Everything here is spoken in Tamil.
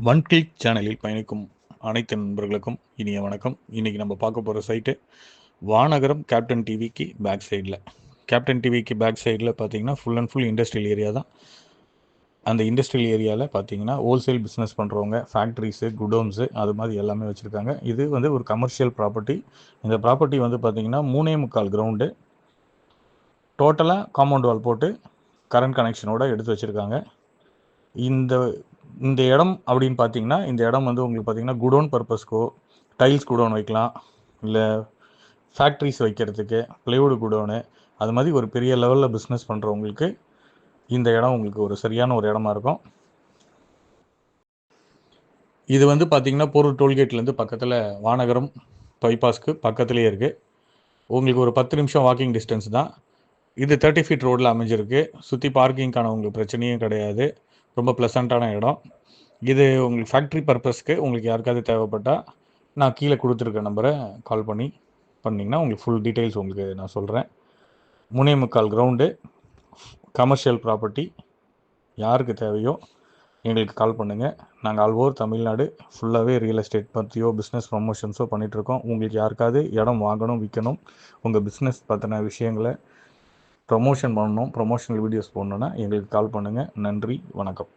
ஒன் கிளிக் சேனலில் பயணிக்கும் அனைத்து நண்பர்களுக்கும் இனிய வணக்கம். இன்றைக்கி நம்ம பார்க்க போகிற சைட்டு வானகரம் கேப்டன் டிவிக்கு பேக் சைடில். கேப்டன் டிவிக்கு பேக் சைடில் பார்த்தீங்கன்னா full and full industrial area தான். அந்த இண்டஸ்ட்ரியல் ஏரியாவில் பார்த்தீங்கன்னா ஹோல்சேல் பிஸ்னஸ் பண்ணுறவங்க, ஃபேக்ட்ரிஸு, குடோன்ஸு அது மாதிரி எல்லாமே வச்சுருக்காங்க. இது வந்து ஒரு கமர்ஷியல் ப்ராப்பர்ட்டி. இந்த ப்ராப்பர்ட்டி வந்து பார்த்திங்கன்னா 3.25 கிரவுண்டு, டோட்டலாக காம்பவுண்ட் வால் போட்டு கரண்ட் கனெக்ஷனோடு எடுத்து வச்சுருக்காங்க. இந்த இடம் அப்படின்னு பார்த்தீங்கன்னா, இந்த இடம் வந்து உங்களுக்கு பார்த்தீங்கன்னா குடோன் பர்பஸ்க்கோ, டைல்ஸ் குடோன் வைக்கலாம், இல்லை ஃபேக்ட்ரிஸ் வைக்கிறதுக்கு, ப்ளைவுட் குடோனு, அது மாதிரி ஒரு பெரிய லெவலில் பிஸ்னஸ் பண்ணுறவங்களுக்கு இந்த இடம் உங்களுக்கு ஒரு சரியான ஒரு இடமா இருக்கும். இது வந்து பார்த்தீங்கன்னா போரூர் டோல்கேட்லேருந்து பக்கத்தில் வானகரம் பைபாஸ்க்கு பக்கத்துலேயே இருக்குது. உங்களுக்கு ஒரு 10 நிமிஷம் வாக்கிங் டிஸ்டன்ஸ் தான். இது 30 ஃபீட் ரோடில் அமைஞ்சிருக்கு. சுற்றி பார்க்கிங்க்கான உங்களுக்கு பிரச்சனையும் கிடையாது. ரொம்ப ப்ளசண்ட்டான இடம். இது உங்களுக்கு ஃபேக்ட்ரி பர்பஸ்க்கு உங்களுக்கு யாருக்காவது தேவைப்பட்டால் நான் கீழே கொடுத்துருக்க நம்பரை கால் பண்ணிங்கன்னா உங்களுக்கு ஃபுல் டீட்டெயில்ஸ் உங்களுக்கு நான் சொல்கிறேன். 3.25 கிரவுண்டு, கமர்ஷியல் ப்ராப்பர்ட்டி. யாருக்கு தேவையோ எங்களுக்கு கால் பண்ணுங்கள். நாங்கள் ஆல் ஓவர் தமிழ்நாடு ஃபுல்லாகவே ரியல் எஸ்டேட் பற்றியோ பிஸ்னஸ் ப்ரொமோஷன்ஸோ பண்ணிகிட்ருக்கோம். உங்களுக்கு யாருக்காவது இடம் வாங்கணும், விற்கணும், உங்கள் பிஸ்னஸ் பற்றின விஷயங்களை ப்ரொமோஷன் பண்ணணும், ப்ரொமோஷனல் வீடியோஸ் போடணுன்னா எங்களுக்கு கால் பண்ணுங்கள். நன்றி, வணக்கம்.